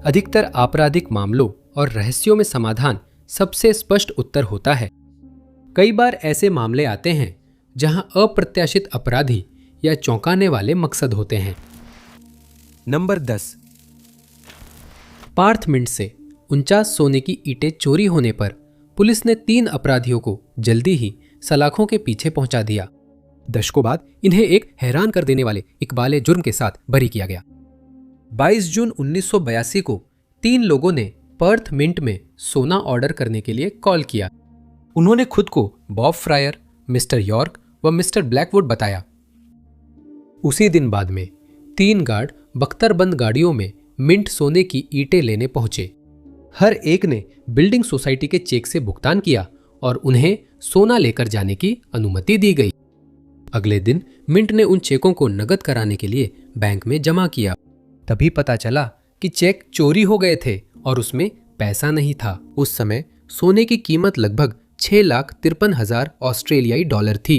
अधिकतर आपराधिक मामलों और रहस्यों में समाधान सबसे स्पष्ट उत्तर होता है। कई बार ऐसे मामले आते हैं जहां अप्रत्याशित अपराधी या चौंकाने वाले मकसद होते हैं। नंबर 10। पार्थ मिंट से 49 सोने की ईंटें चोरी होने पर पुलिस ने 3 अपराधियों को जल्दी ही सलाखों के पीछे पहुंचा दिया। दशकों बाद इन्हें एक हैरान कर देने वाले इकबाले जुर्म के साथ बरी किया गया। 22 जून 1982 को 3 लोगों ने पर्थ मिंट में सोना ऑर्डर करने के लिए कॉल किया। उन्होंने खुद को बॉब फ्रायर, मिस्टर यॉर्क व मिस्टर ब्लैकवुड बताया। उसी दिन बाद में 3 गार्ड बख्तरबंद गाड़ियों में मिंट सोने की ईंटें लेने पहुंचे। हर एक ने बिल्डिंग सोसाइटी के चेक से भुगतान किया और उन्हें सोना लेकर जाने की अनुमति दी गई। अगले दिन मिंट ने उन चेकों को नकद कराने के लिए बैंक में जमा किया। तभी पता चला कि चेक चोरी हो गए थे और उसमें पैसा नहीं था। उस समय सोने की कीमत लगभग 6,53,000 ऑस्ट्रेलियाई डॉलर थी,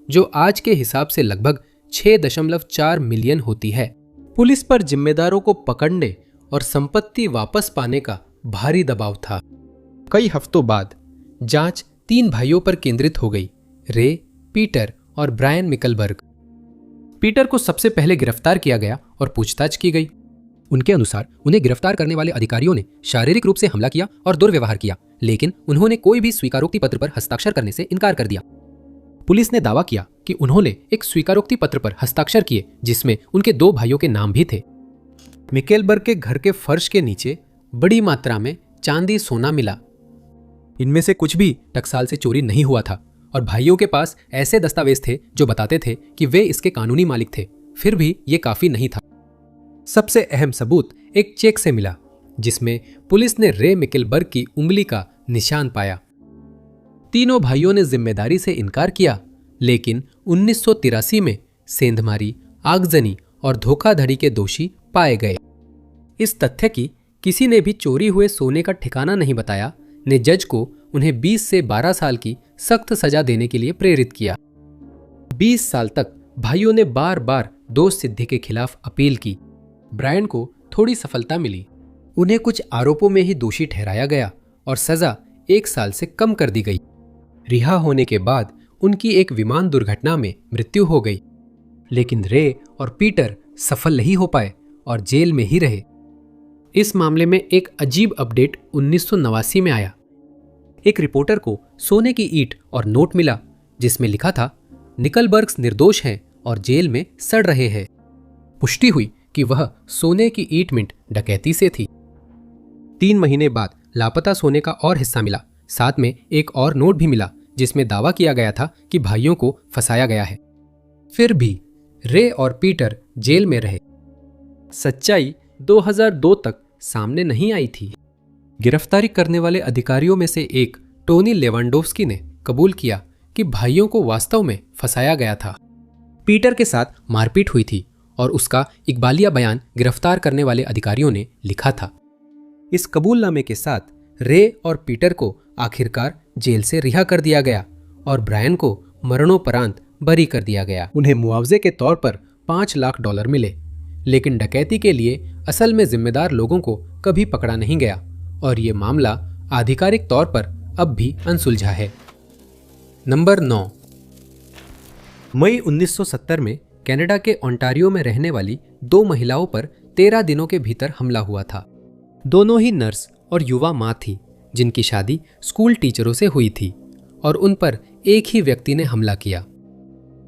जो आज के हिसाब से लगभग 6.4 मिलियन होती है। पुलिस पर जिम्मेदारों को पकड़ने और संपत्ति वापस पाने का भारी दबाव था। कई हफ्तों बाद जांच 3 भाइयों पर केंद्रित हो गई, रे, पीटर और ब्रायन मिकलबर्ग। पीटर को सबसे पहले गिरफ्तार किया गया और पूछताछ की गई। उनके अनुसार उन्हें गिरफ्तार करने वाले अधिकारियों ने शारीरिक रूप से हमला किया और दुर्व्यवहार किया, लेकिन उन्होंने कोई भी स्वीकारोक्ति पत्र पर हस्ताक्षर करने से इनकार कर दिया। पुलिस ने दावा किया कि उन्होंने एक स्वीकारोक्ति पत्र पर हस्ताक्षर किए जिसमें उनके 2 भाइयों के नाम भी थे। मिकेलबर्ग के घर के फर्श के नीचे बड़ी मात्रा में चांदी सोना मिला। इनमें से कुछ भी टकसाल से चोरी नहीं हुआ था और भाइयों के पास ऐसे दस्तावेज थे जो बताते थे कि वे इसके कानूनी मालिक थे। फिर भी ये काफी नहीं था। सबसे अहम सबूत एक चेक से मिला जिसमें पुलिस ने रे मिकेलबर्ग की उंगली का निशान पाया। तीनों भाइयों ने जिम्मेदारी से इनकार किया, लेकिन 1983 में सेंधमारी, आगजनी और धोखाधड़ी के दोषी पाए गए। इस तथ्य की किसी ने भी चोरी हुए सोने का ठिकाना नहीं बताया ने जज को उन्हें 20 से 12 साल की सख्त सजा देने के लिए प्रेरित किया। 20 साल तक भाइयों ने बार बार दोष सिद्धि के खिलाफ अपील की। ब्रायन को थोड़ी सफलता मिली। उन्हें कुछ आरोपों में ही दोषी ठहराया गया और सजा 1 साल से कम कर दी गई। रिहा होने के बाद उनकी एक विमान दुर्घटना में मृत्यु हो गई, लेकिन रे और पीटर सफल नहीं हो पाए और जेल में ही रहे। इस मामले में एक अजीब अपडेट 1989 में आया। एक रिपोर्टर को सोने की ईंट और नोट मिला जिसमें लिखा था, निकलबर्ग्स निर्दोष हैं और जेल में सड़ रहे हैं। पुष्टि हुई कि वह सोने की ईंट मिंट डकैती से थी। 3 महीने बाद लापता सोने का और हिस्सा मिला। साथ में एक और नोट भी मिला जिसमें दावा किया गया था कि भाइयों को फंसाया गया है। फिर भी रे और पीटर जेल में रहे। सच्चाई 2002 तक सामने नहीं आई थी। गिरफ्तारी करने वाले अधिकारियों में से एक टोनी लेवांडोव्स्की ने कबूल किया कि भाइयों को वास्तव में फंसाया गया था। पीटर के साथ मारपीट हुई थी और उसका इकबालिया बयान गिरफ्तार करने वाले अधिकारियों ने लिखा था। इस कबूलनामे के साथ रे और पीटर को आखिरकार जेल से रिहा कर दिया गया और ब्रायन को मरणोपरांत बरी कर दिया गया। उन्हें मुआवजे के तौर पर $5 लाख मिले, लेकिन डकैती के लिए असल में जिम्मेदार लोगों को कभी पकड़ा नहीं गया और ये मामला आधिकारिक तौर पर अब भी अनसुलझा है। नंबर 9। मई 1970 में कनाडा के ओंटारियो में रहने वाली 2 महिलाओं पर 13 दिनों के भीतर हमला हुआ था। दोनों ही नर्स और युवा मां थी जिनकी शादी स्कूल टीचरों से हुई थी और उन पर एक ही व्यक्ति ने हमला किया।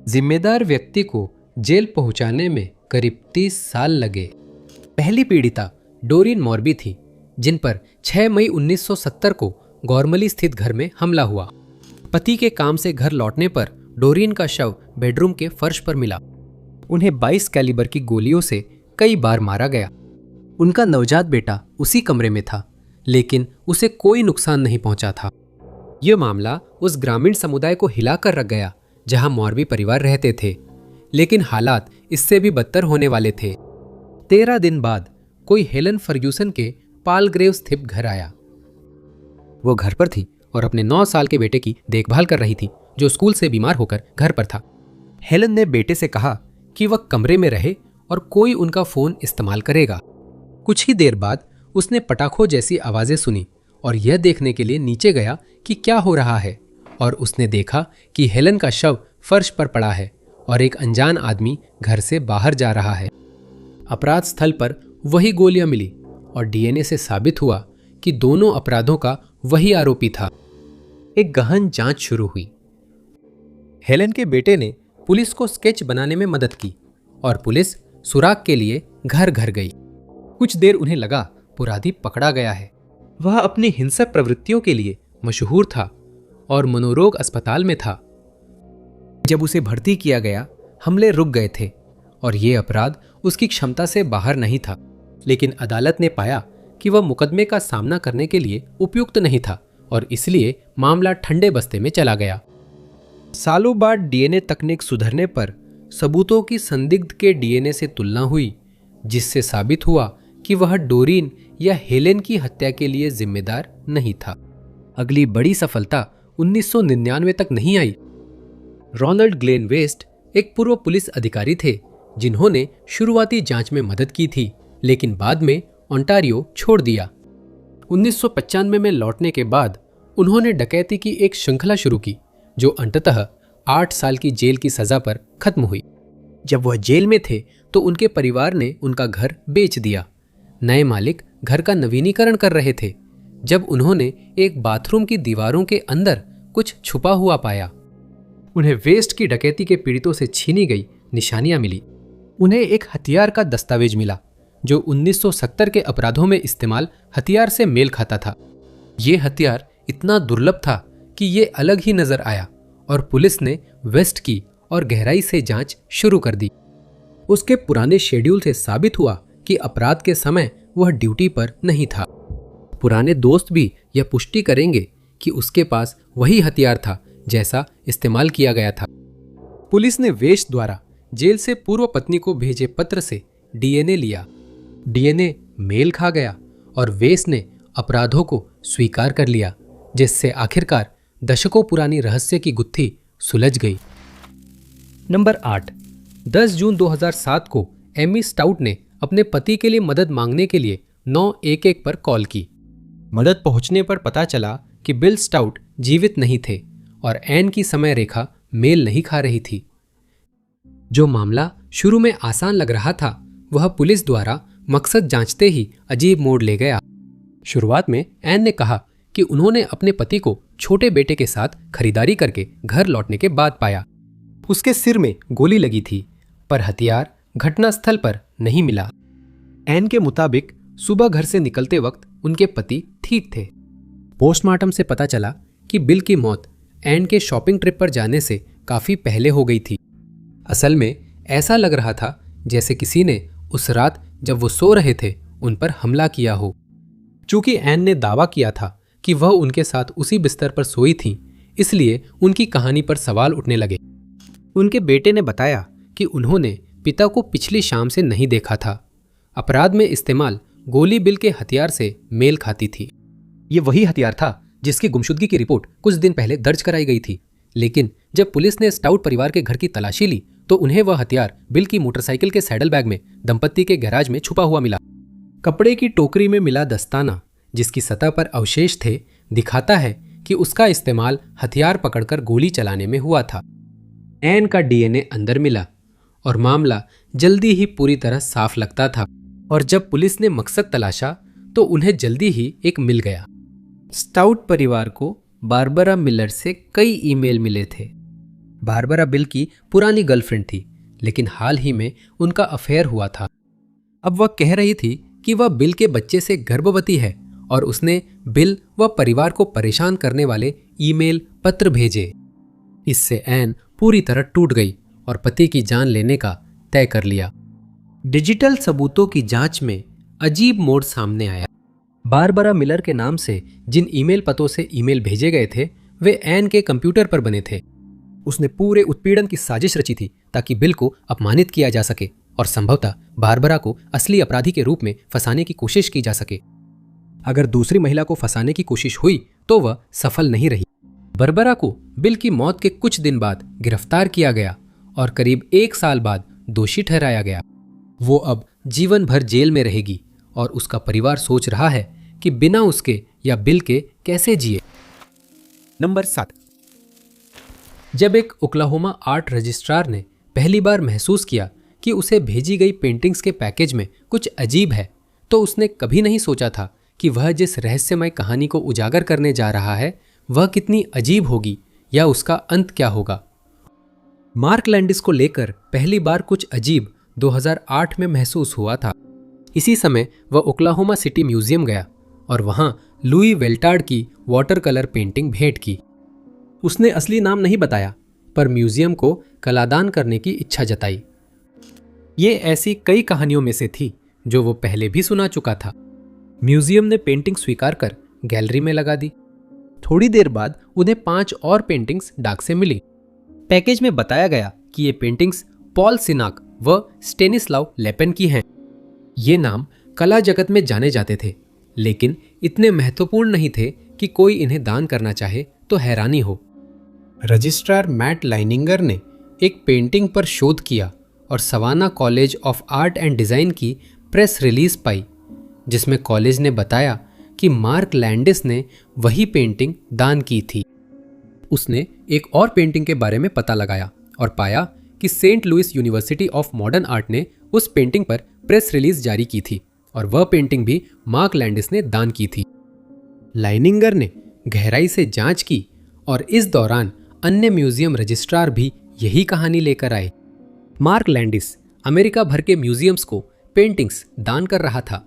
जिम्मेदार व्यक्ति को जेल पहुंचाने में करीब 30 साल लगे। पहली पीड़िता डोरिन मॉर्बी थी जिन पर 6 मई 1970 को गौरमली स्थित घर में हमला हुआ। पति के काम से घर लौटने पर डोरिन का शव बेडरूम के फर्श पर मिला। उन्हें 22 कैलिबर की गोलियों से कई बार मारा गया। उनका नवजात बेटा उसी कमरे में था, लेकिन उसे कोई नुकसान नहीं पहुंचा था। यह मामला उस ग्रामीण समुदाय को हिलाकर रख गया जहां मॉर्बी परिवार रहते थे, लेकिन हालात इससे भी बदतर होने वाले थे। 13 दिन बाद कोई हेलन फर्ग्यूसन के पालग्रेव स्थित घर आया। वो घर पर थी और अपने 9 साल के बेटे की देखभाल कर रही थी जो स्कूल से बीमार होकर घर पर था। हेलन ने बेटे से कहा कि वह कमरे में रहे और कोई उनका फोन इस्तेमाल करेगा। कुछ ही देर बाद उसने पटाखों जैसी आवाजें सुनी और यह देखने के लिए नीचे गया कि क्या हो रहा है, और उसने देखा कि हेलन का शव फर्श पर पड़ा है और एक अनजान आदमी घर से बाहर जा रहा है। अपराध स्थल पर वही गोलियां मिली और डीएनए से साबित हुआ कि दोनों अपराधों का वही आरोपी था। एक गहन जांच शुरू हुई। हेलन के बेटे ने पुलिस को स्केच बनाने में मदद की और पुलिस सुराग के लिए घर घर गई। कुछ देर उन्हें लगा पुराधी पकड़ा गया है। वह अपनी हिंसक प्रवृत्तियों के लिए मशहूर था और मनोरोग अस्पताल में था। जब उसे भर्ती किया गया, हमले रुक गए थे और ये अपराध उसकी क्षमता से बाहर नहीं था। लेकिन अदालत ने पाया कि वह मुकदमे का सामना करने के लिए उपयुक्त नहीं था और इसलिए मामला ठंडे बस्ते में चला गया। सालों बाद डीएनए तकनीक सुधरने पर सबूतों की संदिग्ध के डीएनए से तुलना हुई, जिससे साबित हुआ कि वह डोरीन या हेलेन की हत्या के लिए जिम्मेदार नहीं था। अगली बड़ी सफलता 1999 तक नहीं आई। रोनाल्ड ग्लेन वेस्ट एक पूर्व पुलिस अधिकारी थे जिन्होंने शुरुआती जांच में मदद की थी, लेकिन बाद में ओंटारियो छोड़ दिया। 1995 में लौटने के बाद उन्होंने डकैती की एक श्रृंखला शुरू की जो अंततः 8 साल की जेल की सजा पर खत्म हुई। जब वह जेल में थे तो उनके परिवार ने उनका घर बेच दिया। नए मालिक घर का नवीनीकरण कर रहे थे जब उन्होंने एक बाथरूम की दीवारों के अंदर कुछ छुपा हुआ पाया। उन्हें वेस्ट की डकैती के पीड़ितों से छीनी गई निशानियां मिली। उन्हें एक हथियार का दस्तावेज मिला जो 1970 के अपराधों में इस्तेमाल हथियार से मेल खाता था। ये हथियार इतना दुर्लभ था कि ये अलग ही नजर आया और पुलिस ने वेस्ट की और गहराई से जांच शुरू कर दी। उसके पुराने शेड्यूल से साबित हुआ कि अपराध के समय वह ड्यूटी पर नहीं था। पुराने दोस्त भी यह पुष्टि करेंगे कि उसके पास वही हथियार था जैसा इस्तेमाल किया गया था। पुलिस ने वेस्ट द्वारा जेल से पूर्व पत्नी को भेजे पत्र से डीएनए लिया। डीएनए मेल खा गया और वेस्ट ने अपराधों को स्वीकार कर लिया, जिससे आखिरकार दशकों पुरानी रहस्य की गुत्थी सुलझ गई। नंबर 8। 10 जून 2007 को एमी स्टाउट ने अपने पति के लिए मदद मांगने के लिए 911 पर कॉल की। मदद पहुंचने पर पता चला कि बिल स्टाउट जीवित नहीं थे और एन की समय रेखा मेल नहीं खा रही थी। जो मामला शुरू में आसान लग रहा था वह पुलिस द्वारा मकसद जांचते ही अजीब मोड़ ले गया। शुरुआत में एन ने कहा कि उन्होंने अपने पति को छोटे बेटे के साथ खरीदारी करके घर लौटने के बाद पाया। उसके सिर में गोली लगी थी, पर हथियार घटनास्थल पर नहीं मिला। एन के मुताबिक सुबह घर से निकलते वक्त उनके पति ठीक थे। पोस्टमार्टम से पता चला कि बिल की मौत एन के शॉपिंग ट्रिप पर जाने से काफी पहले हो गई थी। असल में ऐसा लग रहा था जैसे किसी ने उस रात जब वो सो रहे थे उन पर हमला किया हो। चूंकि एन ने दावा किया था कि वह उनके साथ उसी बिस्तर पर सोई थीं, इसलिए उनकी कहानी पर सवाल उठने लगे। उनके बेटे ने बताया कि उन्होंने पिता को पिछली शाम से नहीं देखा था। अपराध में इस्तेमाल गोली बिल के हथियार से मेल खाती थी। ये वही हथियार था जिसकी गुमशुदगी की रिपोर्ट कुछ दिन पहले दर्ज कराई गई थी। लेकिन जब पुलिस ने स्टाउट परिवार के घर की तलाशी ली तो उन्हें वह हथियार बिल की मोटरसाइकिल के सैडल बैग में दंपत्ति के गैराज में छुपा हुआ मिला। कपड़े की टोकरी में मिला दस्ताना जिसकी सतह पर अवशेष थे दिखाता है कि उसका इस्तेमाल हथियार पकड़कर गोली चलाने में हुआ था। एन का डीएनए अंदर मिला और मामला जल्दी ही पूरी तरह साफ लगता था। और जब पुलिस ने मकसद तलाशा तो उन्हें जल्दी ही एक मिल गया। स्टाउट परिवार को बारबरा मिलर से कई ईमेल मिले थे। बारबरा बिल की पुरानी गर्लफ्रेंड थी, लेकिन हाल ही में उनका अफेयर हुआ था। अब वह कह रही थी कि वह बिल के बच्चे से गर्भवती है और उसने बिल व परिवार को परेशान करने वाले ईमेल पत्र भेजे। इससे एन पूरी तरह टूट गई और पति की जान लेने का तय कर लिया। डिजिटल सबूतों की जांच में अजीब मोड़ सामने आया। बारबरा मिलर के नाम से जिन ईमेल पतों से ईमेल भेजे गए थे वे एन के कंप्यूटर पर बने थे। उसने पूरे उत्पीड़न की साजिश रची थी ताकि बिल को अपमानित किया जा सके और संभवतः बारबरा को असली अपराधी के रूप में फंसाने की कोशिश की जा सके। अगर दूसरी महिला को फंसाने की कोशिश हुई तो वह सफल नहीं रही। बारबरा को बिल की मौत के कुछ दिन बाद गिरफ्तार किया गया और करीब 1 साल बाद दोषी ठहराया गया। वो अब जीवन भर जेल में रहेगी और उसका परिवार सोच रहा है कि बिना उसके या बिल के कैसे जिए। नंबर 7। जब एक ओक्लाहोमा आर्ट रजिस्ट्रार ने पहली बार महसूस किया कि उसे भेजी गई पेंटिंग्स के पैकेज में कुछ अजीब है, तो उसने कभी नहीं सोचा था कि वह जिस रहस्यमय कहानी को उजागर करने जा रहा है वह कितनी अजीब होगी या उसका अंत क्या होगा। मार्क लैंडिस को लेकर पहली बार कुछ अजीब 2008 में महसूस हुआ था। इसी समय वह ओक्लाहोमा सिटी म्यूजियम गया और वहां लुई वेल्टार्ड की वाटर कलर पेंटिंग भेंट की। उसने असली नाम नहीं बताया, पर म्यूजियम को कलादान करने की इच्छा जताई। ये ऐसी कई कहानियों में से थी जो वो पहले भी सुना चुका था। म्यूजियम ने पेंटिंग स्वीकार कर गैलरी में लगा दी। थोड़ी देर बाद उन्हें 5 और पेंटिंग्स डाक से मिली। पैकेज में बताया गया कि ये पेंटिंग्स पॉल सिनाक व स्टेनिस्लाव लेपेन की हैं। ये नाम कला जगत में जाने जाते थे, लेकिन इतने महत्वपूर्ण नहीं थे कि कोई इन्हें दान करना चाहे तो हैरानी हो। रजिस्ट्रार मैट लाइनिंगर ने एक पेंटिंग पर शोध किया और Savannah college of art and design की प्रेस रिलीज पाई, जिसमें कॉलेज ने बताया कि मार्क लैंडिस ने वही पेंटिंग दान की थी। उसने एक और पेंटिंग के बारे में पता लगाया और पाया कि Saint Louis university of modern art ने उस पेंटिंग पर प्रेस रिलीज जारी की थी और वह पेंटिंग भी मार्क लैंडिस ने दान की थी। लाइनिंगर ने गहराई से जांच की और इस दौरान अन्य म्यूजियम रजिस्ट्रार भी यही कहानी लेकर आए। मार्क लैंडिस अमेरिका भर के म्यूजियम्स को पेंटिंग्स दान कर रहा था।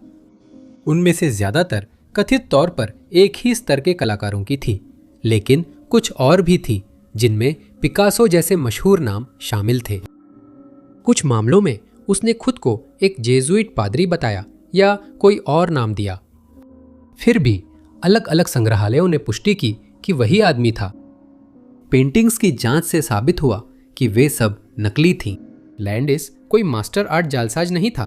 उनमें से ज्यादातर कथित तौर पर एक ही स्तर के कलाकारों की थी, लेकिन कुछ और भी थी जिनमें पिकासो जैसे मशहूर नाम शामिल थे। कुछ मामलों में उसने खुद को एक जेजुइट पादरी बताया या कोई और नाम दिया। फिर भी अलग अलग संग्रहालयों ने पुष्टि की कि वही आदमी था। पेंटिंग्स की जांच से साबित हुआ कि वे सब नकली थीं। लैंडिस कोई मास्टर आर्ट जालसाज नहीं था।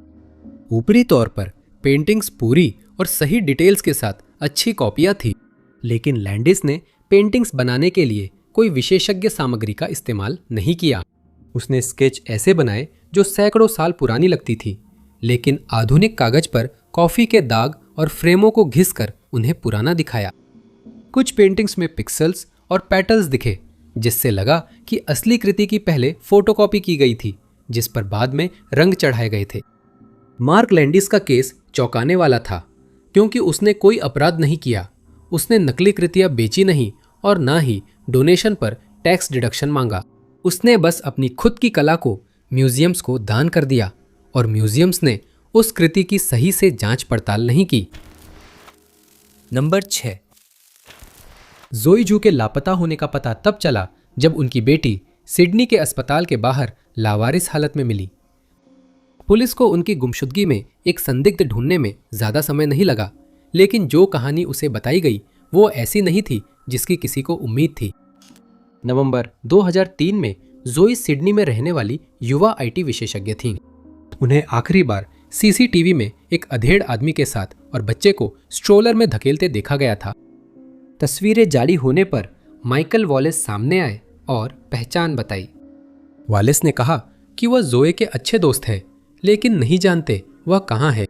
ऊपरी तौर पर पेंटिंग्स पूरी और सही डिटेल्स के साथ अच्छी कॉपियां थी, लेकिन लैंडिस ने पेंटिंग्स बनाने के लिए कोई विशेषज्ञ सामग्री का इस्तेमाल नहीं किया। उसने स्केच ऐसे बनाए जो सैकड़ों साल पुरानी लगती थी, लेकिन आधुनिक कागज पर कॉफी के दाग और फ्रेमों को घिसकर उन्हें पुराना दिखाया। कुछ पेंटिंग्स में पिक्सेल्स और पैटर्न्स दिखे, जिससे लगा कि असली कृति की पहले फोटोकॉपी की गई थी, जिस पर बाद में रंग चढ़ाए गए थे। मार्क लैंडिस का केस चौंकाने वाला था, क्योंकि उसने कोई अपराध नहीं किया। उसने नकली कृतियां बेची नहीं और ना ही डोनेशन पर टैक्स डिडक्शन मांगा। उसने बस अपनी खुद की कला को म्यूजियम्स को दान कर दिया और म्यूजियम्स ने उस कृति की सही से जांच पड़ताल नहीं की। नंबर 6। जोई जू के लापता होने का पता तब चला जब उनकी बेटी सिडनी के अस्पताल के बाहर लावारिस हालत में मिली। पुलिस को उनकी गुमशुदगी में एक संदिग्ध ढूंढने में ज्यादा समय नहीं लगा, लेकिन जो कहानी उसे बताई गई वो ऐसी नहीं थी जिसकी किसी को उम्मीद थी। नवंबर 2003 में जोई सिडनी में रहने वाली युवा आईटी विशेषज्ञ थीं। उन्हें आखिरी बार सीसीटीवी में एक अधेड़ आदमी के साथ और बच्चे को स्ट्रोलर में धकेलते देखा गया था। तस्वीरें जाली होने पर माइकल वॉलेस सामने आए और पहचान बताई। वॉलेस ने कहा कि वह जोए के अच्छे दोस्त हैं, लेकिन नहीं जानते वह कहाँ है।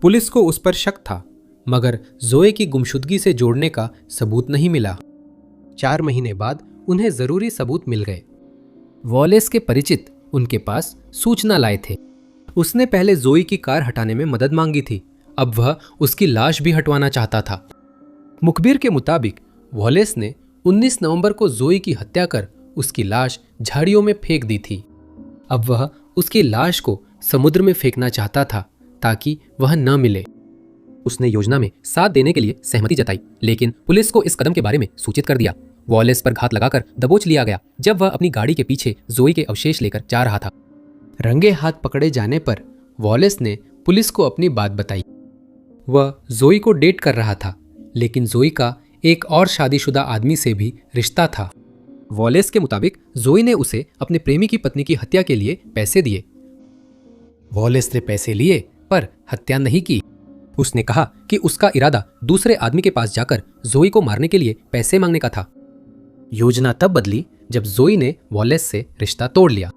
पुलिस को उस पर शक था, मगर जोए की गुमशुदगी से जोड़ने का सबूत नहीं मिला। 4 महीने बाद उन्हें जरूरी सबूत मिल गए। वॉलेस के परिचित उनके पास सूचना लाए थे। उसने पहले जोई की कार हटाने में मदद मांगी थी, अब वह उसकी लाश भी हटवाना चाहता था। मुखबिर के मुताबिक वॉलेस ने 19 नवंबर को जोई की हत्या कर उसकी लाश झाड़ियों में फेंक दी थी। अब वह उसकी लाश को समुद्र में फेंकना चाहता था ताकि वह न मिले। उसने योजना में साथ देने के लिए सहमति जताई, लेकिन पुलिस को इस कदम के बारे में सूचित कर दिया। वॉलेस पर घात लगाकर दबोच लिया गया जब वह अपनी गाड़ी के पीछे जोई के अवशेष लेकर जा रहा था। रंगे हाथ पकड़े जाने पर वॉलेस ने पुलिस को अपनी बात बताई। वह जोई को डेट कर रहा था, लेकिन जोई का एक और शादीशुदा आदमी से भी रिश्ता था। वॉलेस के मुताबिक जोई ने उसे अपने प्रेमी की पत्नी की हत्या के लिए पैसे दिए। वॉलेस ने पैसे लिए पर हत्या नहीं की। उसने कहा कि उसका इरादा दूसरे आदमी के पास जाकर जोई को मारने के लिए पैसे मांगने का था। योजना तब बदली जब जोई ने वॉलेस से रिश्ता तोड़ लिया।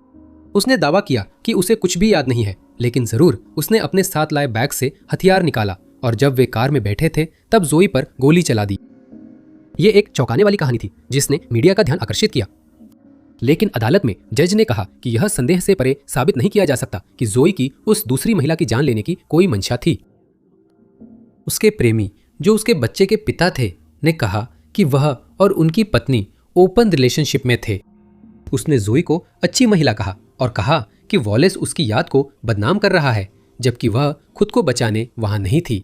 उसने दावा किया कि उसे कुछ भी याद नहीं है, लेकिन जरूर उसने अपने साथ लाए बैग से हथियार निकाला और जब वे कार में बैठे थे तब जोई पर गोली चला दी। ये एक चौंकाने वाली कहानी थी जिसने मीडिया का ध्यान आकर्षित किया, लेकिन अदालत में जज ने कहा कि यह संदेह से परे साबित नहीं किया जा सकता कि जोई की उस दूसरी महिला की जान लेने की कोई मंशा थी। उसके प्रेमी, जो उसके बच्चे के पिता थे, ने कहा कि वह और उनकी पत्नी ओपन रिलेशनशिप में थे। उसने जोई को अच्छी महिला कहा और कहा कि वॉलेस उसकी याद को बदनाम कर रहा है, जबकि वह खुद को बचाने वहां नहीं थी।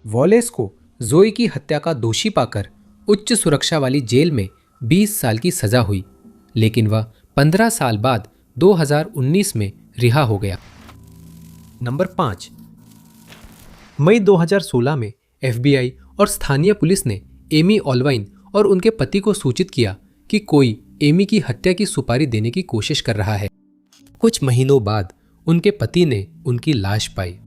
वॉलेस को जोई की हत्या का दोषी पाकर उच्च सुरक्षा वाली जेल में 20 साल की सजा हुई, लेकिन वह 15 साल बाद 2019 में रिहा हो गया। नंबर 5। मई 2016 में FBI और स्थानीय पुलिस ने एमी ऑलवाइन और उनके पति को सूचित किया कि कोई एमी की हत्या की सुपारी देने की कोशिश कर रहा है। कुछ महीनों बाद उनके पति ने उनकी लाश पाई।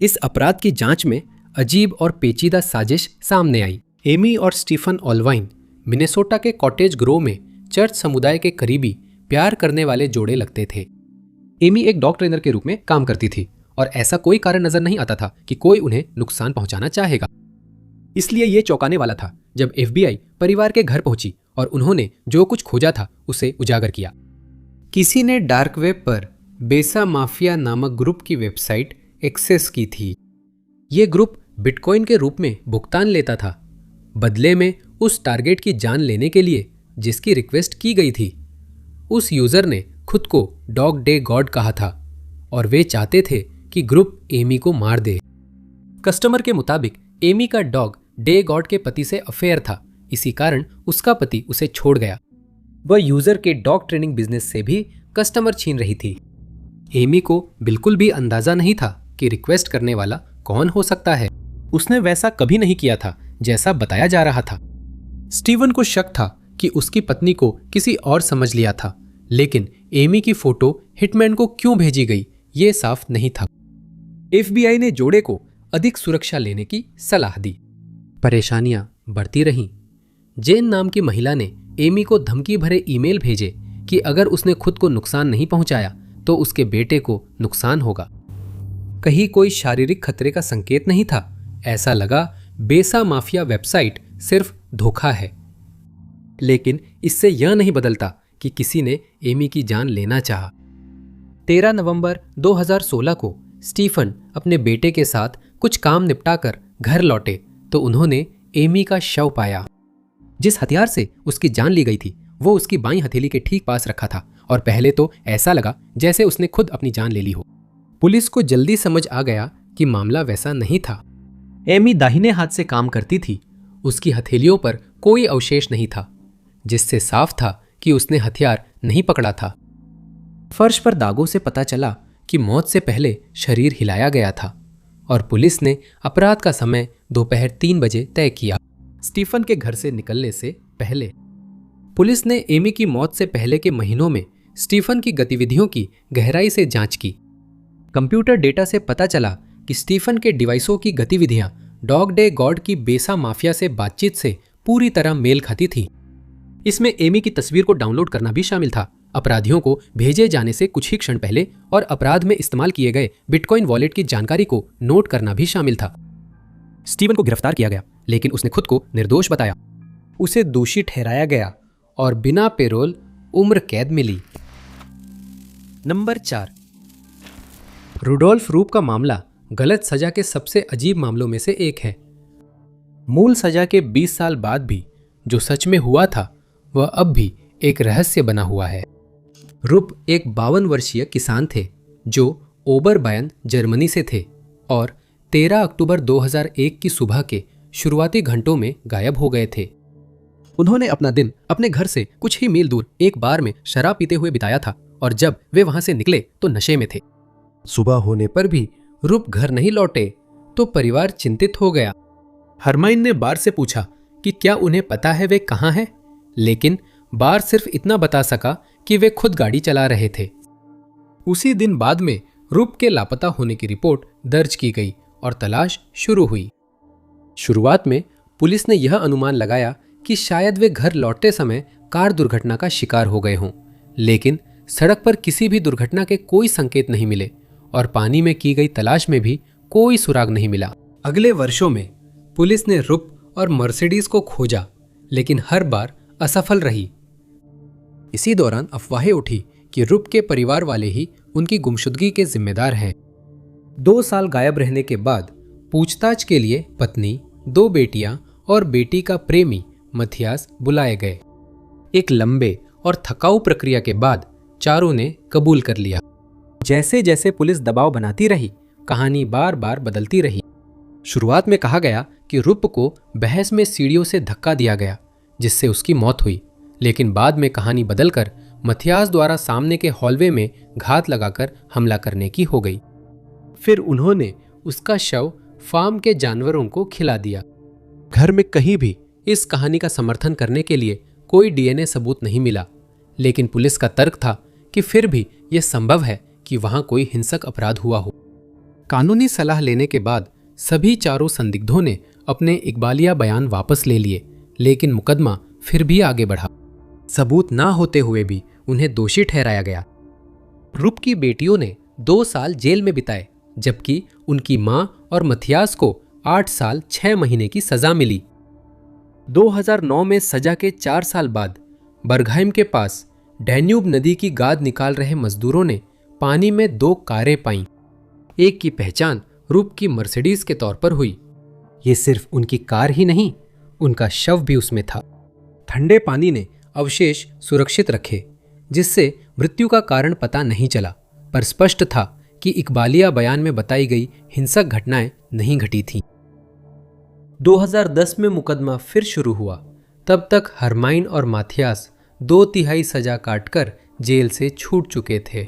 इस अपराध की जांच में अजीब और पेचीदा साजिश सामने आई। एमी और स्टीफन ऑलवाइन मिनेसोटा के कॉटेज ग्रोव में चर्च समुदाय के करीबी प्यार करने वाले जोड़े लगते थे। एमी एक डॉग ट्रेनर के रूप में काम करती थी और ऐसा कोई कारण नजर नहीं आता था कि कोई उन्हें नुकसान पहुंचाना चाहेगा। इसलिए यह चौंकाने वाला था जब FBI परिवार के घर पहुंची और उन्होंने जो कुछ खोजा था उसे उजागर किया। किसी ने डार्क वेब पर बेसा माफिया नामक ग्रुप की वेबसाइट एक्सेस की थी। ये ग्रुप बिटकॉइन के रूप में भुगतान लेता था, बदले में उस टारगेट की जान लेने के लिए जिसकी रिक्वेस्ट की गई थी। उस यूजर ने खुद को डॉग डे गॉड कहा था और वे चाहते थे कि ग्रुप एमी को मार दे। कस्टमर के मुताबिक एमी का डॉग डे गॉड के पति से अफेयर था, इसी कारण उसका पति उसे छोड़ गया। वह यूजर के डॉग ट्रेनिंग बिजनेस से भी कस्टमर छीन रही थी। एमी को बिल्कुल भी अंदाजा नहीं था कि रिक्वेस्ट करने वाला कौन हो सकता है। उसने वैसा कभी नहीं किया था जैसा बताया जा रहा था। स्टीवन को शक था कि उसकी पत्नी को किसी और समझ लिया था, लेकिन एमी की फोटो हिटमैन को क्यों भेजी गई ये साफ नहीं था। FBI ने जोड़े को अधिक सुरक्षा लेने की सलाह दी। परेशानियां बढ़ती रहीं। जेन नाम की महिला ने एमी को धमकी भरे ईमेल भेजे कि अगर उसने खुद को नुकसान नहीं पहुंचाया तो उसके बेटे को नुकसान होगा। कहीं कोई शारीरिक खतरे का संकेत नहीं था। ऐसा लगा बेसा माफिया वेबसाइट सिर्फ धोखा है, लेकिन इससे यह नहीं बदलता कि किसी ने एमी की जान लेना चाहा। 13 नवंबर 2016 को स्टीफन अपने बेटे के साथ कुछ काम निपटाकर घर लौटे तो उन्होंने एमी का शव पाया। जिस हथियार से उसकी जान ली गई थी वो उसकी बाईं हथेली के ठीक पास रखा था और पहले तो ऐसा लगा जैसे उसने खुद अपनी जान ले ली हो। पुलिस को जल्दी समझ आ गया कि मामला वैसा नहीं था। एमी दाहिने हाथ से काम करती थी। उसकी हथेलियों पर कोई अवशेष नहीं था, जिससे साफ था कि उसने हथियार नहीं पकड़ा था। फर्श पर दागों से पता चला कि मौत से पहले शरीर हिलाया गया था और पुलिस ने अपराध का समय दोपहर 3 बजे तय किया, स्टीफन के घर से निकलने से पहले। पुलिस ने एमी की मौत से पहले के महीनों में स्टीफन की गतिविधियों की गहराई से जांच की। कंप्यूटर डेटा से पता चला कि स्टीफन के डिवाइसों की गतिविधियां डॉग डे गॉड की बेसा माफिया से बातचीत से पूरी तरह मेल खाती थी। इसमें एमी की तस्वीर को डाउनलोड करना भी शामिल था, अपराधियों को भेजे जाने से कुछ ही क्षण पहले और अपराध में इस्तेमाल किए गए बिटकॉइन वॉलेट की जानकारी को नोट करना भी शामिल था। स्टीवन को गिरफ्तार किया गया, लेकिन उसने खुद को निर्दोष बताया। उसे दोषी ठहराया गया और बिना पेरोल उम्र कैद मिली। नंबर 4। रुडोल्फ रूप का मामला गलत सजा के सबसे अजीब मामलों में से एक है। मूल सजा के 20 साल बाद भी जो सच में हुआ था वह अब भी एक रहस्य बना हुआ है। रूप एक 52 वर्षीय किसान थे जो ओबरबायन जर्मनी से थे और 13 अक्टूबर 2001 की सुबह के शुरुआती घंटों में गायब हो गए थे। उन्होंने अपना दिन अपने घर से कुछ ही मील दूर एक बार में शराब पीते हुए बिताया था और जब वे वहां से निकले तो नशे में थे। सुबह होने पर भी रूप घर नहीं लौटे तो परिवार चिंतित हो गया। हरमाइन ने बार से पूछा कि क्या उन्हें पता है वे कहाँ हैं, लेकिन बार सिर्फ इतना बता सका कि वे खुद गाड़ी चला रहे थे। उसी दिन बाद में रूप के लापता होने की रिपोर्ट दर्ज की गई और तलाश शुरू हुई। शुरुआत में पुलिस ने यह अनुमान लगाया कि शायद वे घर लौटते समय कार दुर्घटना का शिकार हो गए हों, लेकिन सड़क पर किसी भी दुर्घटना के कोई संकेत नहीं मिले और पानी में की गई तलाश में भी कोई सुराग नहीं मिला। अगले वर्षों में पुलिस ने रुप और मर्सिडीज को खोजा, लेकिन हर बार असफल रही। इसी दौरान अफवाहें उठी कि रुप के परिवार वाले ही उनकी गुमशुदगी के जिम्मेदार हैं। 2 साल गायब रहने के बाद पूछताछ के लिए पत्नी, 2 बेटियां और बेटी का प्रेमी मथियास बुलाए गए। एक लंबे और थकाऊ प्रक्रिया के बाद चारों ने कबूल कर लिया। जैसे जैसे पुलिस दबाव बनाती रही, कहानी बार बार बदलती रही। शुरुआत में कहा गया कि रुप को बहस में सीढ़ियों से धक्का दिया गया, जिससे उसकी मौत हुई, लेकिन बाद में कहानी बदलकर मथियास द्वारा सामने के हॉलवे में घात लगाकर हमला करने की हो गई। फिर उन्होंने उसका शव फार्म के जानवरों को खिला दिया। घर में कहीं भी इस कहानी का समर्थन करने के लिए कोई डीएनए सबूत नहीं मिला, लेकिन पुलिस का तर्क था कि फिर भी यह संभव है कि वहां कोई हिंसक अपराध हुआ हो। कानूनी सलाह लेने के बाद सभी चारों संदिग्धों ने अपने इकबालिया बयान वापस ले लिए, लेकिन मुकदमा फिर भी आगे बढ़ा। सबूत ना होते हुए भी उन्हें दोषी ठहराया गया। रुप की बेटियों ने 2 साल जेल में बिताए, जबकि उनकी मां और मथियास को 8 साल 6 महीने की सजा मिली। 2009 में सजा के 4 साल बाद बर्गहाइम के पास डैन्यूब नदी की गाद निकाल रहे मजदूरों ने पानी में 2 कारें पाईं। एक की पहचान रुप की मर्सिडीज के तौर पर हुई। ये सिर्फ उनकी कार ही नहीं, उनका शव भी उसमें था। ठंडे पानी ने अवशेष सुरक्षित रखे, जिससे मृत्यु का कारण पता नहीं चला, पर स्पष्ट था कि इकबालिया बयान में बताई गई हिंसक घटनाएं नहीं घटी थीं। 2010 में मुकदमा फिर शुरू हुआ। तब तक हरमाइन और माथियास 2/3 सजा काटकर जेल से छूट चुके थे।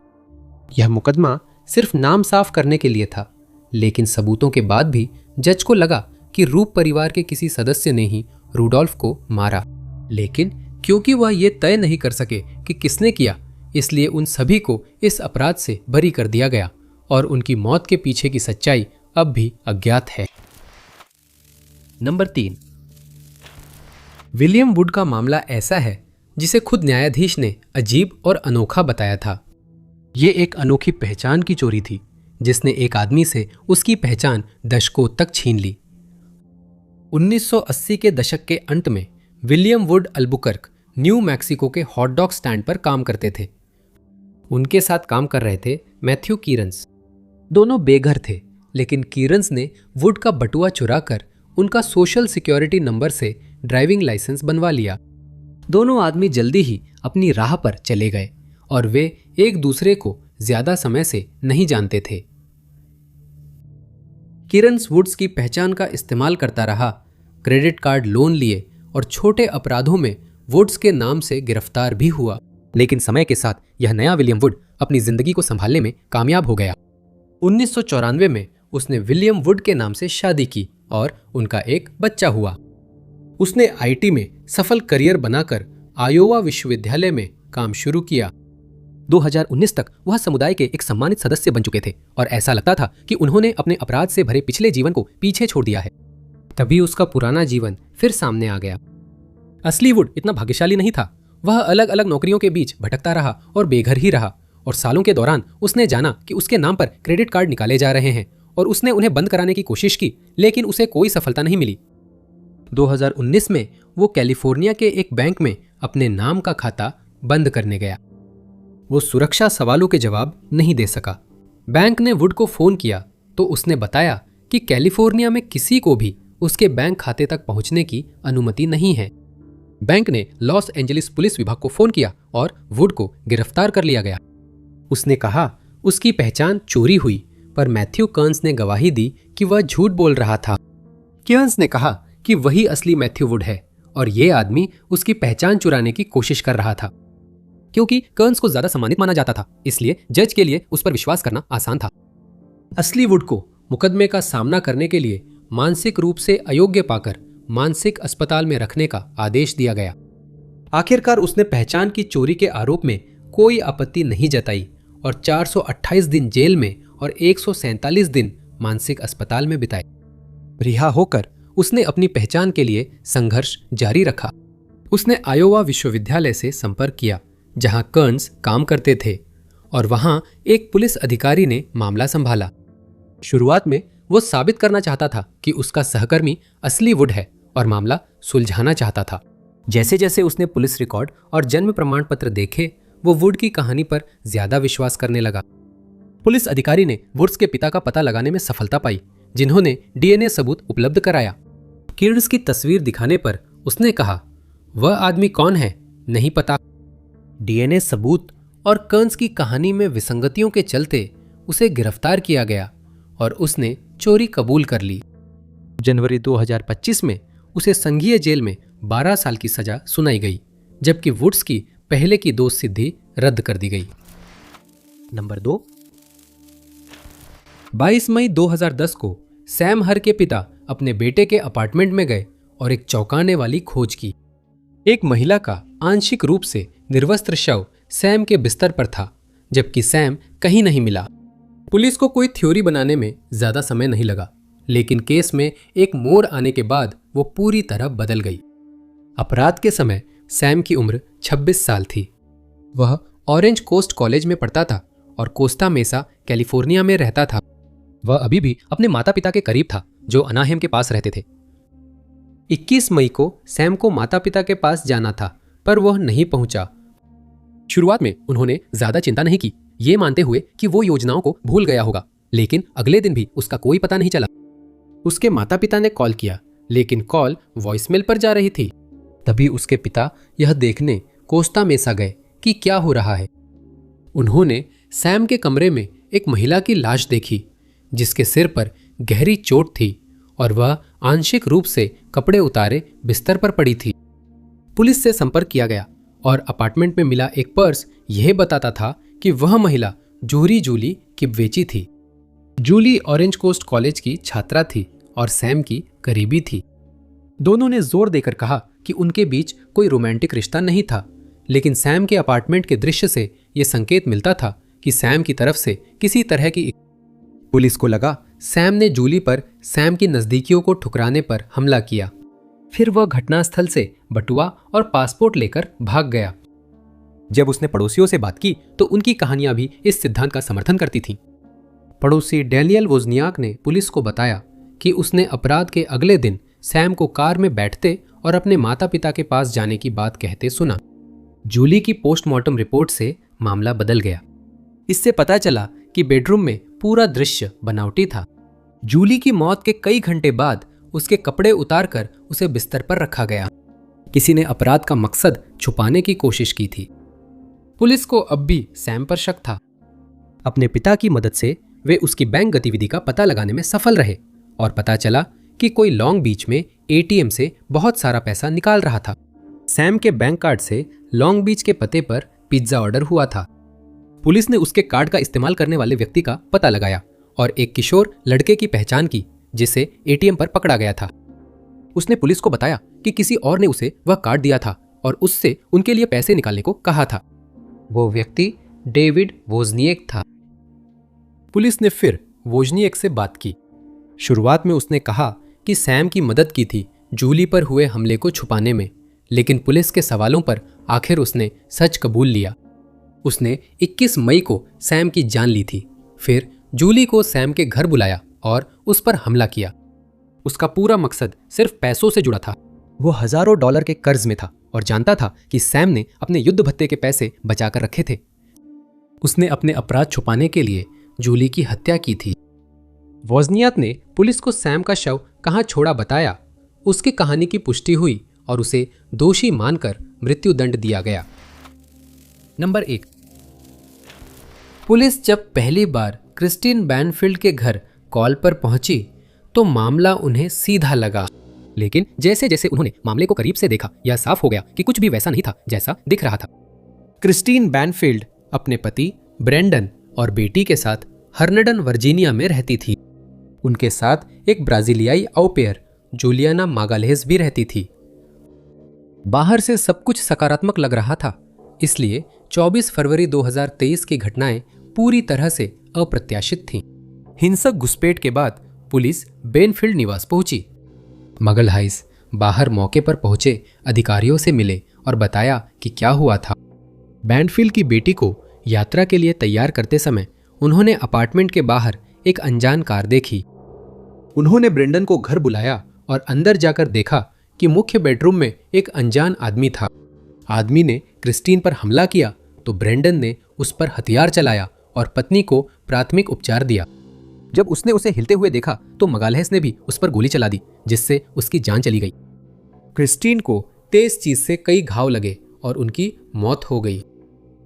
यह मुकदमा सिर्फ नाम साफ करने के लिए था, लेकिन सबूतों के बाद भी जज को लगा कि रूप परिवार के किसी सदस्य ने ही रूडोल्फ को मारा। लेकिन क्योंकि वह यह तय नहीं कर सके कि किसने किया, इसलिए उन सभी को इस अपराध से बरी कर दिया गया और उनकी मौत के पीछे की सच्चाई अब भी अज्ञात है। नंबर 3। विलियम वुड का मामला ऐसा है जिसे खुद न्यायाधीश ने अजीब और अनोखा बताया था। ये एक अनोखी पहचान की चोरी थी, जिसने एक आदमी से उसकी पहचान दशकों तक छीन ली। 1980 के दशक के अंत में William would Albuquerque new Mexico के हॉट डॉग स्टैंड पर काम करते थे। उनके साथ काम कर रहे थे मैथ्यू कीरन्स। दोनों बेघर थे, लेकिन कीरन्स ने वुड का बटुआ चुराकर उनका सोशल सिक्योरिटी नंबर से ड्राइविंग लाइसेंस बनवा लिया। दोनों आदमी जल्दी ही अपनी राह पर चले गए और वे एक दूसरे को ज्यादा समय से नहीं जानते थे। कीरन्स वुड्स की पहचान का इस्तेमाल करता रहा, क्रेडिट कार्ड लोन लिए और छोटे अपराधों में वुड्स के नाम से गिरफ्तार भी हुआ। लेकिन समय के साथ यह नया विलियम वुड अपनी जिंदगी को संभालने में कामयाब हो गया। 1994 में उसने विलियम वुड के नाम से शादी की और उनका एक बच्चा हुआ। उसने आईटी में सफल करियर बनाकर आयोवा विश्वविद्यालय में काम शुरू किया। 2019 तक वह समुदाय के एक सम्मानित सदस्य बन चुके थे और ऐसा लगता था कि उन्होंने अपने अपराध से भरे पिछले जीवन को पीछे छोड़ दिया है। तभी उसका पुराना जीवन फिर सामने आ गया। असली वुड इतना भाग्यशाली नहीं था। वह अलग अलग नौकरियों के बीच भटकता रहा और बेघर ही रहा, और सालों के दौरान उसने जाना कि उसके नाम पर क्रेडिट कार्ड निकाले जा रहे हैं और उसने उन्हें बंद कराने की कोशिश की, लेकिन उसे कोई सफलता नहीं मिली। 2019 में वो कैलिफोर्निया के एक बैंक में अपने नाम का खाता बंद करने गया। वो सुरक्षा सवालों के जवाब नहीं दे सका। बैंक ने वुड को फोन किया तो उसने बताया कि कैलिफोर्निया में किसी को भी उसके बैंक खाते तक पहुंचने की अनुमति नहीं है। बैंक ने लॉस एंजलिस पुलिस विभाग को फोन किया और वुड को गिरफ्तार कर लिया गया। उसने कहा उसकी पहचान चोरी हुई, पर मैथ्यू कर्न्स ने गवाही दी कि वह झूठ बोल रहा था। कर्न्स ने कहा कि वही असली मैथ्यू वुड है और यह आदमी उसकी पहचान चुराने की कोशिश कर रहा था। क्योंकि कर्न्स को ज्यादा सम्मानित माना जाता था, इसलिए जज के लिए उस पर विश्वास करना आसान था। असली वुड को मुकदमे का सामना करने के लिए मानसिक रूप से अयोग्य पाकर मानसिक अस्पताल में रखने का आदेश दिया गया। आखिरकार उसने पहचान की चोरी के आरोप में कोई आपत्ति नहीं जताई और 428 दिन जेल में और 147 दिन मानसिक अस्पताल में बिताए। रिहा होकर उसने अपनी पहचान के लिए संघर्ष जारी रखा। उसने आयोवा विश्वविद्यालय से संपर्क किया, जहां कर्न्स काम करते थे और वहां एक पुलिस अधिकारी ने मामला संभाला। शुरुआत में वो साबित करना चाहता था कि उसका सहकर्मी असली वुड है और मामला सुलझाना चाहता था। जैसे जैसे उसने पुलिस रिकॉर्ड और जन्म प्रमाण पत्र देखे, वो वुड की कहानी पर ज्यादा विश्वास करने लगा। पुलिस अधिकारी ने वुड्स के पिता का पता लगाने में सफलता पाई, जिन्होंने डीएनए सबूत उपलब्ध कराया। किर्ड्स की तस्वीर दिखाने पर उसने कहा, वह आदमी कौन है नहीं पता। डीएनए सबूत और कर्न्स की कहानी में विसंगतियों के चलते उसे गिरफ्तार किया गया और उसने चोरी कबूल कर ली। जनवरी 2025 में उसे संघीय जेल में 12 साल की सजा सुनाई गई, जबकि वुड्स की पहले की दोष सिद्धि रद्द कर दी गई। नंबर 2, 22 मई 2010 को सैम हर के पिता अपने बेटे के अपार्टमेंट में गए और एक चौंकाने वाली खोज की। एक महिला का आंशिक रूप से निर्वस्त्र शव सैम के बिस्तर पर था, जबकि सैम कहीं नहीं मिला। पुलिस को कोई थ्योरी बनाने में ज्यादा समय नहीं लगा, लेकिन केस में एक मोड़ आने के बाद वो पूरी तरह बदल गई। अपराध के समय सैम की उम्र 26 साल थी। वह ऑरेंज कोस्ट कॉलेज में पढ़ता था और कोस्टा मेसा कैलिफोर्निया में रहता था। वह अभी भी अपने माता पिता के करीब था, जो अनाहेम के पास रहते थे। 21 मई को सैम को माता पिता के पास जाना था, पर वह नहीं पहुंचा। शुरुआत में उन्होंने ज्यादा चिंता नहीं की, ये मानते हुए कि वो योजनाओं को भूल गया होगा, लेकिन अगले दिन भी उसका कोई पता नहीं चला। उसके माता पिता ने कॉल किया, लेकिन कॉल वॉइसमेल पर जा रही थी। तभी उसके पिता यह देखने कोस्टा मेसा गए कि क्या हो रहा है। उन्होंने सैम के कमरे में एक महिला की लाश देखी, जिसके सिर पर गहरी चोट थी और वह आंशिक रूप से कपड़े उतारे बिस्तर पर पड़ी थी। पुलिस से संपर्क किया गया और अपार्टमेंट में मिला एक पर्स यह बताता था कि वह महिला जूली किबवेची थी। जूली ऑरेंज कोस्ट कॉलेज की छात्रा थी और सैम की करीबी थी। दोनों ने जोर देकर कहा कि उनके बीच कोई रोमांटिक रिश्ता नहीं था, लेकिन सैम के अपार्टमेंट के दृश्य से यह संकेत मिलता था कि सैम की तरफ से किसी तरह की। पुलिस को लगा सैम ने जूली पर सैम की नजदीकियों को ठुकराने पर हमला किया। फिर वह घटनास्थल से बटुआ और पासपोर्ट लेकर भाग गया। जब उसने पड़ोसियों से बात की तो उनकी कहानियां भी इस सिद्धांत का समर्थन करती थीं। पड़ोसी डैनियल वोज़नियाक ने पुलिस को बताया कि उसने अपराध के अगले दिन सैम को कार में बैठते और अपने माता पिता के पास जाने की बात कहते सुना। जूली की पोस्टमार्टम रिपोर्ट से मामला बदल गया। इससे पता चला कि बेडरूम में पूरा दृश्य बनावटी था। जूली की मौत के कई घंटे बाद उसके कपड़े उतारकर उसे बिस्तर पर रखा गया। किसी ने अपराध का मकसद छुपाने की कोशिश की थी। पुलिस को अब भी सैम पर शक था। अपने पिता की मदद से वे उसकी बैंक गतिविधि का पता लगाने में सफल रहे और पता चला कि कोई लॉन्ग बीच में एटीएम से बहुत सारा पैसा निकाल रहा था। सैम के बैंक कार्ड से लॉन्ग बीच के पते पर पिज्जा ऑर्डर हुआ था। पुलिस ने उसके कार्ड का इस्तेमाल करने वाले व्यक्ति का पता लगाया और एक किशोर लड़के की पहचान की, जिसे एटीएम पर पकड़ा गया था। उसने पुलिस को बताया कि किसी और ने उसे वह कार्ड दिया था और उससे उनके लिए पैसे निकालने को कहा था। वो व्यक्ति डेविड वोज़निएक था। पुलिस ने फिर वोज़निएक से बात की। शुरुआत में उसने कहा कि सैम की मदद की थी जूली पर हुए हमले को छुपाने में, लेकिन पुलिस के सवालों पर आखिर उसने सच कबूल लिया। उसने 21 मई को सैम की जान ली थी। फिर जूली को सैम के घर बुलाया और उस पर हमला किया। उसका पूरा मकसद सिर्फ पैसों से जुड़ा था। वो हजारों डॉलर के कर्ज में था और जानता था कि सैम ने अपने युद्ध भत्ते के पैसे बचाकर रखे थे। उसने अपने अपराध छुपाने के लिए जूली की हत्या की थी। वोज़नियाक ने पुलिस को सैम का शव कहाँ छोड़ा बताया। उसकी कहानी की पुष्टि हुई और उसे दोषी मानकर मृत्युदंड दिया गया। नंबर 1, पुलिस जब पहली बार क्रिस्टीन बैनफील्ड के घर कॉल पर पहुंची तो मामला उन्हें सीधा लगा, लेकिन जैसे जैसे उन्होंने मामले को करीब से देखा, यह साफ हो गया कि कुछ भी वैसा नहीं था जैसा दिख रहा था। क्रिस्टीन बैनफील्ड अपने पति ब्रेंडन और बेटी के साथ हर्नडन वर्जीनिया में रहती थी। उनके साथ एक ब्राजीलियाई ऑ पेयर जूलियाना मागालेस भी रहती थी। बाहर से सब कुछ सकारात्मक लग रहा था, इसलिए 24 फरवरी 2023 की घटनाएं पूरी तरह से अप्रत्याशित थीं। हिंसक घुसपैठ के बाद पुलिस बेनफील्ड निवास पहुंची। मगलहाइस बाहर मौके पर पहुंचे अधिकारियों से मिले और बताया कि क्या हुआ था। बैंडफील्ड की बेटी को यात्रा के लिए तैयार करते समय उन्होंने अपार्टमेंट के बाहर एक अनजान कार देखी। उन्होंने ब्रेंडन को घर बुलाया और अंदर जाकर देखा कि मुख्य बेडरूम में एक अनजान आदमी था। आदमी ने क्रिस्टीन पर हमला किया तो ब्रेंडन ने उस पर हथियार चलाया और पत्नी को प्राथमिक उपचार दिया। जब उसने उसे हिलते हुए देखा तो मगालहेस ने भी उस पर गोली चला दी, जिससे उसकी जान चली गई। क्रिस्टीन को तेज चीज से कई घाव लगे और उनकी मौत हो गई।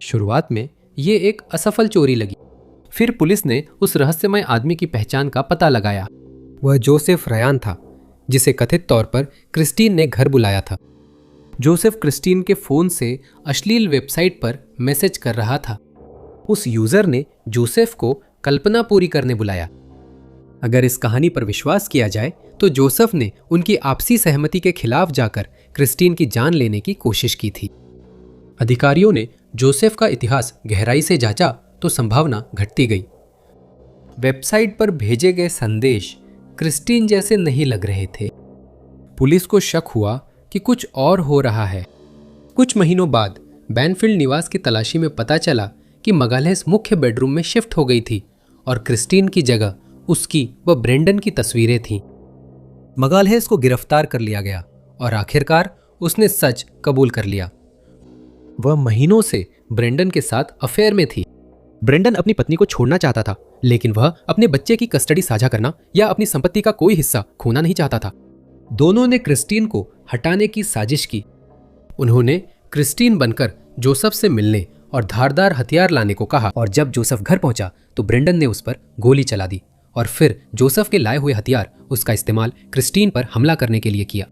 शुरुआत में ये एक असफल चोरी लगी। फिर पुलिस ने उस रहस्यमय आदमी की पहचान का पता लगाया। वह जोसेफ रयान था, जिसे कथित तौर पर क्रिस्टीन ने घर बुलाया था। जोसेफ क्रिस्टीन के फोन से अश्लील वेबसाइट पर मैसेज कर रहा था। उस यूजर ने जोसेफ को कल्पना पूरी करने बुलाया। अगर इस कहानी पर विश्वास किया जाए तो जोसेफ ने उनकी आपसी सहमति के खिलाफ जाकर क्रिस्टीन की जान लेने की कोशिश की थी। अधिकारियों ने जोसेफ का इतिहास गहराई से जांचा तो संभावना घटती गई। वेबसाइट पर भेजे गए संदेश क्रिस्टीन जैसे नहीं लग रहे थे। पुलिस को शक हुआ कि कुछ और हो रहा है। कुछ महीनों बाद बैंडफील्ड निवास की तलाशी में पता चला कि मगालहेस मुख्य बेडरूम में शिफ्ट हो गई थी और क्रिस्टीन की जगह उसकी व ब्रेंडन की तस्वीरें थीं। मगालहेस को गिरफ्तार कर लिया गया और आखिरकार उसने सच कबूल कर लिया। वह महीनों से ब्रेंडन के साथ अफेयर में थी। ब्रेंडन अपनी पत्नी को छोड़ना चाहता था, लेकिन वह अपने बच्चे की कस्टडी साझा करना या अपनी संपत्ति का कोई हिस्सा खोना नहीं चाहता था। दोनों ने क्रिस्टीन को हटाने की साजिश की। उन्होंने क्रिस्टीन बनकर जोसेफ से मिलने और धारदार हथियार लाने को कहा, और जब जोसेफ घर पहुंचा तो ब्रेंडन ने उस पर गोली चला दी और फिर जोसेफ के लाए हुए हथियार उसका इस्तेमाल क्रिस्टीन पर हमला करने के लिए किया।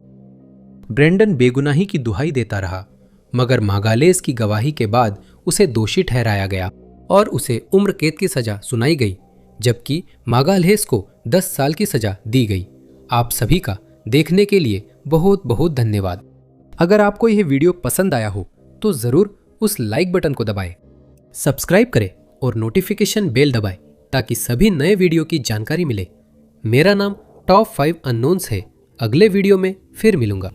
ब्रेंडन बेगुनाही की दुहाई देता रहा, मगर मागालेस की गवाही के बाद उसे दोषी ठहराया गया और उसे उम्र कैद की सजा सुनाई गई, जबकि मागालेस को 10 साल की सजा दी गई। आप सभी का देखने के लिए बहुत बहुत धन्यवाद। अगर आपको यह वीडियो पसंद आया हो तो जरूर उस लाइक बटन को दबाएं, सब्सक्राइब करें और नोटिफिकेशन बेल दबाएं ताकि सभी नए वीडियो की जानकारी मिले। मेरा नाम टॉप 5 अननोन्स है। अगले वीडियो में फिर मिलूंगा।